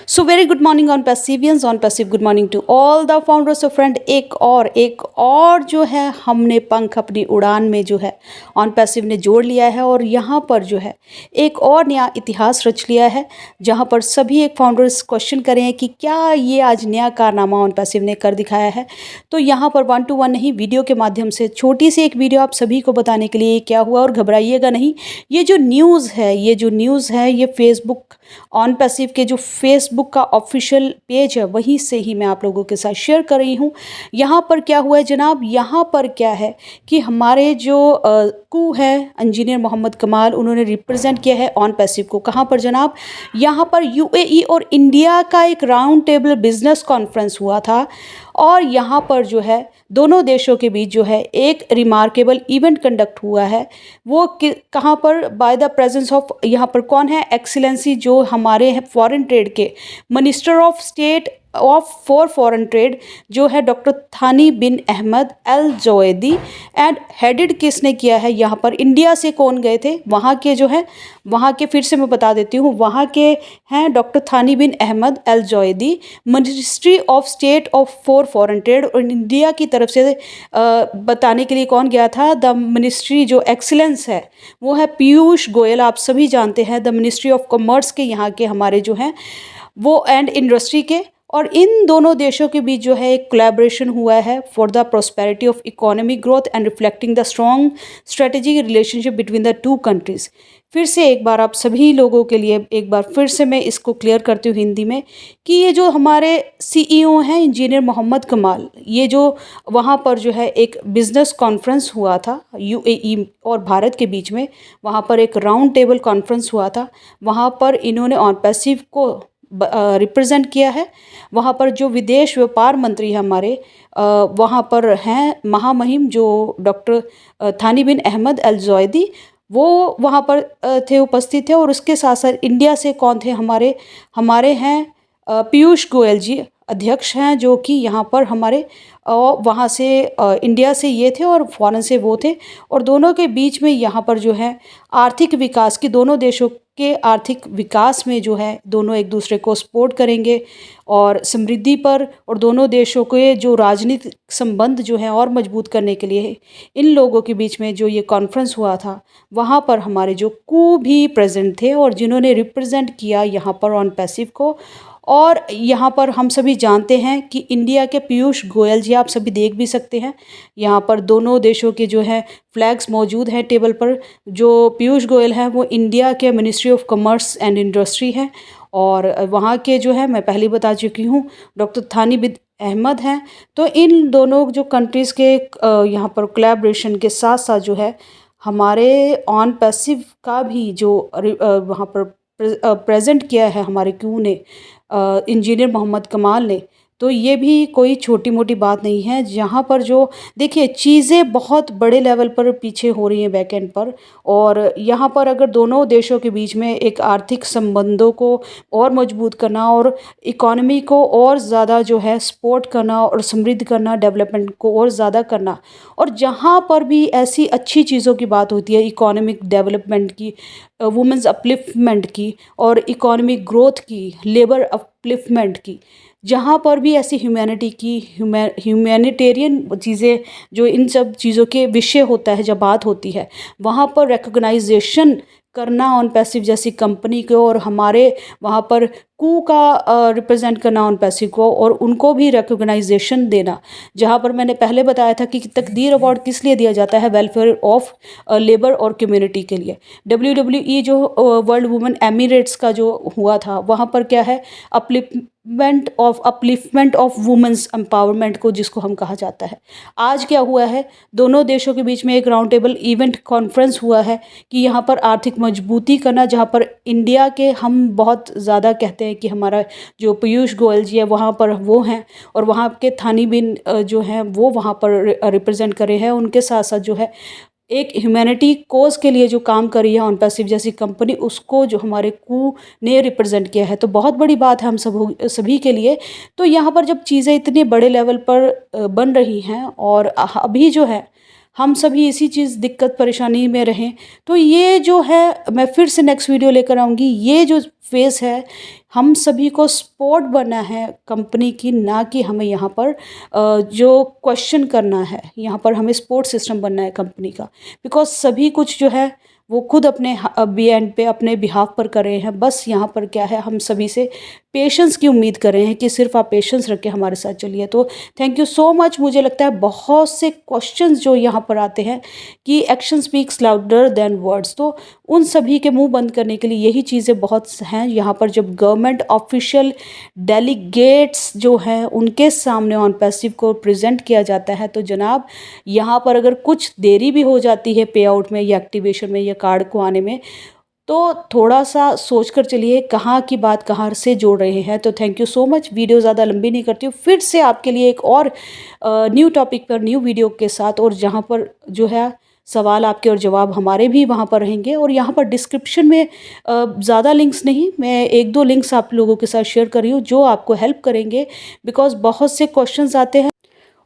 So very good morning on पैसिवियंस on passive good morning to all the founders of friend. एक और जो है हमने पंख अपनी उड़ान में जो है ऑन पैसिव ने जोड़ लिया है और यहाँ पर जो है एक और नया इतिहास रच लिया है, जहाँ पर सभी एक फाउंडर्स क्वेश्चन करें कि क्या ये आज नया कारनामा ऑन पैसिव ने कर दिखाया है। तो यहाँ पर 1 to 1 नहीं, वीडियो के माध्यम से छोटी सी एक वीडियो आप सभी को बताने के लिए क्या हुआ। और घबराइएगा नहीं, ये जो न्यूज़ है ये फेसबुक ऑन पैसिव के जो फेसबुक का ऑफिशियल पेज है वहीं से ही मैं आप लोगों के साथ शेयर कर रही हूँ। यहाँ पर क्या हुआ है जनाब, यहाँ पर क्या है कि हमारे जो कू है इंजीनियर मोहम्मद कमाल, उन्होंने रिप्रेजेंट किया है ऑन पैसिव को। कहाँ पर जनाब, यहाँ पर यूएई और इंडिया का एक राउंड टेबल बिजनेस कॉन्फ्रेंस हुआ था और यहाँ पर जो है दोनों देशों के बीच जो है एक रिमार्केबल इवेंट कंडक्ट हुआ है। वो कहाँ पर, बाय द प्रेजेंस ऑफ, यहाँ पर कौन है, एक्सीलेंसी जो हमारे हैं फॉरेन ट्रेड के minister of state for foreign trade जो है doctor Thani bin Ahmed Al जवेदी। And headed किसने किया है, यहाँ पर इंडिया से कौन गए थे, वहाँ के जो है, वहाँ के फिर से मैं बता देती हूँ, वहाँ के हैं doctor Thani bin Ahmed Al Zeyoudi, ministry of state for foreign trade. और इंडिया की तरफ से बताने के लिए कौन गया था, द मिनिस्ट्री जो एक्सीलेंस है वो है पीयूष गोयल, आप सभी जानते हैं, द मिनिस्ट्री ऑफ कॉमर्स के यहाँ के हमारे जो हैं वो एंड इंडस्ट्री के। और इन दोनों देशों के बीच जो है एक कोलैबोरेशन हुआ है for the prosperity of economic growth and reflecting the strong strategic relationship between the two countries. फिर से एक बार आप सभी लोगों के लिए एक बार फिर से मैं इसको क्लियर करती हूँ हिंदी में कि ये जो हमारे सीईओ हैं इंजीनियर मोहम्मद कमाल, ये जो वहाँ पर जो है एक बिज़नेस कॉन्फ्रेंस हुआ था यूएई और भारत के बीच में, वहाँ पर एक राउंड टेबल कॉन्फ्रेंस हुआ था, वहाँ पर इन्होंने ऑन पैसिव को रिप्रेजेंट किया है। वहाँ पर जो विदेश व्यापार मंत्री हैं हमारे वहाँ पर हैं महामहिम जो doctor Thani bin Ahmed Al जवेदी, वो वहाँ पर थे, उपस्थित थे। और उसके साथ साथ इंडिया से कौन थे, हमारे हैं पीयूष गोयल जी अध्यक्ष हैं, जो कि यहाँ पर हमारे वहाँ से इंडिया से ये थे और फॉरेन से वो थे। और दोनों के बीच में यहाँ पर जो है आर्थिक विकास की, दोनों देशों के आर्थिक विकास में जो है दोनों एक दूसरे को सपोर्ट करेंगे और समृद्धि पर, और दोनों देशों के जो राजनीतिक संबंध जो हैं और मजबूत करने के लिए इन लोगों के बीच में जो ये कॉन्फ्रेंस हुआ था, वहाँ पर हमारे जो कू भी प्रेजेंट थे और जिन्होंने रिप्रेजेंट किया यहाँ पर ऑन पैसिव को। और यहाँ पर हम सभी जानते हैं कि इंडिया के पीयूष गोयल जी, आप सभी देख भी सकते हैं, यहाँ पर दोनों देशों के जो है फ्लैग्स मौजूद हैं टेबल पर। जो पीयूष गोयल हैं वो इंडिया के ministry of commerce and industry हैं और वहाँ के जो है मैं पहले बता चुकी हूँ डॉक्टर थानी बिन अहमद हैं। तो इन दोनों जो कंट्रीज़ के यहाँ पर कोलैबोरेशन के साथ साथ जो है हमारे ऑन पैसिव का भी जो वहाँ पर प्रेजेंट किया है हमारे क्यू ने, इंजीनियर मोहम्मद कमाल ने, तो ये भी कोई छोटी मोटी बात नहीं है। जहाँ पर जो देखिए चीज़ें बहुत बड़े लेवल पर पीछे हो रही हैं बैकएंड पर, और यहाँ पर अगर दोनों देशों के बीच में एक आर्थिक संबंधों को और मजबूत करना और इकोनॉमी को और ज़्यादा जो है सपोर्ट करना और समृद्ध करना, डेवलपमेंट को और ज़्यादा करना, और जहाँ पर भी ऐसी अच्छी चीज़ों की बात होती है, इकोनॉमिक डेवलपमेंट की, वुमेंस अपलिफ्टमेंट की और इकोनॉमिक ग्रोथ की, लेबर अपलिफ्टमेंट की, जहाँ पर भी ऐसी ह्यूमैनिटी की ह्यूमैनिटेरियन चीज़ें जो इन सब चीज़ों के विषय होता है, जब बात होती है वहाँ पर रिकॉग्नाइजेशन करना ऑन पैसिव जैसी कंपनी को, और हमारे वहाँ पर कू का रिप्रेजेंट करना ऑन पैसिव को और उनको भी रिकॉग्नाइजेशन देना। जहाँ पर मैंने पहले बताया था कि तकदीर अवार्ड किस लिए दिया जाता है, वेलफेयर ऑफ लेबर और कम्युनिटी के लिए। WWE जो वर्ल्ड वुमेन एमिरेट्स का जो हुआ था, वहाँ पर क्या है, अपलिफ्टमेंट ऑफ वुमेन्स एम्पावरमेंट को जिसको हम कहा जाता है। आज क्या हुआ है, दोनों देशों के बीच में एक राउंड टेबल इवेंट कॉन्फ्रेंस हुआ है कि यहाँ पर आर्थिक मजबूती करना, जहाँ पर इंडिया के हम बहुत ज़्यादा कहते हैं कि हमारा जो पीयूष गोयल जी है वहाँ पर वो हैं, और वहाँ के थानी बिन जो हैं वो वहाँ पर रिप्रेजेंट करे हैं। उनके साथ साथ जो है एक ह्यूमैनिटी कोज के लिए जो काम कर रही है ऑन पैसिव जैसी कंपनी, उसको जो हमारे कू ने रिप्रेजेंट किया है, तो बहुत बड़ी बात है हम सभी के लिए। तो यहाँ पर जब चीज़ें इतने बड़े लेवल पर बन रही हैं और अभी जो है हम सभी इसी चीज़ दिक्कत परेशानी में रहें। तो ये जो है मैं फिर से नेक्स्ट वीडियो लेकर आऊँगी। ये जो फ़ेज़ है हम सभी को सपोर्ट बनना है कंपनी की, ना कि हमें यहाँ पर जो क्वेश्चन करना है। यहाँ पर हमें सपोर्ट सिस्टम बनना है कंपनी का। बिकॉज़ सभी कुछ जो है वो खुद अपने एंड पे अपने बिहाफ़ पर कर रहे हैं। बस यहाँ पर क्या है, हम सभी से पेशेंस की उम्मीद कर रहे हैं कि सिर्फ़ आप पेशेंस रख के हमारे साथ चलिए। तो थैंक यू सो मच। मुझे लगता है बहुत से क्वेश्चंस जो यहाँ पर आते हैं कि action speaks louder than words, तो उन सभी के मुंह बंद करने के लिए यही चीज़ें बहुत हैं। यहाँ पर जब गवर्नमेंट ऑफिशियल डेलीगेट्स जो हैं उनके सामने ऑन पैसिव को प्रेजेंट किया जाता है, तो जनाब यहाँ पर अगर कुछ देरी भी हो जाती है पे आउट में या एक्टिवेशन में या कार्ड को आने में, तो थोड़ा-सा सोच कर चलिए कहाँ की बात कहाँ से जोड़ रहे हैं। तो thank you so much. Video ज़्यादा लंबी नहीं करती हूँ। फिर से आपके लिए एक और न्यू टॉपिक पर न्यू वीडियो के साथ, और जहाँ पर जो है सवाल आपके और जवाब हमारे भी वहाँ पर रहेंगे। और यहाँ पर डिस्क्रिप्शन में ज़्यादा लिंक्स नहीं, मैं 1-2 लिंक्स आप लोगों के साथ शेयर कर रही हूँ जो आपको हेल्प करेंगे। बिकॉज़ बहुत से क्वेश्चंस आते हैं,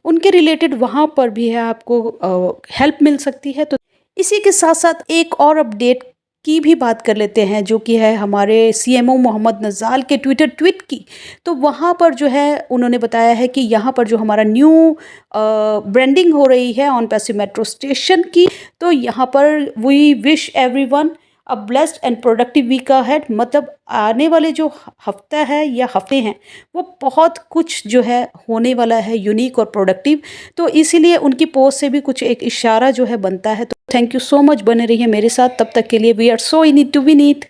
उनके रिलेटेड वहाँ पर भी है आपको हेल्प मिल सकती है। तो इसी के साथ-साथ एक और अपडेट की भी बात कर लेते हैं, जो कि है हमारे सीएमओ मोहम्मद नज़ाल के ट्विटर ट्वीट की। तो वहाँ पर जो है उन्होंने बताया है कि यहाँ पर जो हमारा न्यू ब्रांडिंग हो रही है ऑन पैसिव मेट्रो स्टेशन की, तो यहाँ पर we wish everyone a blessed and productive week ahead. मतलब आने वाले जो हफ्ता है या हफ्ते हैं वो बहुत कुछ जो है होने वाला है यूनिक और प्रोडक्टिव। तो इसीलिए उनकी पोस्ट से भी कुछ एक इशारा जो है बनता है। तो थैंक यू सो मच, बने रहिए मेरे साथ। तब तक के लिए we are so in it to win it.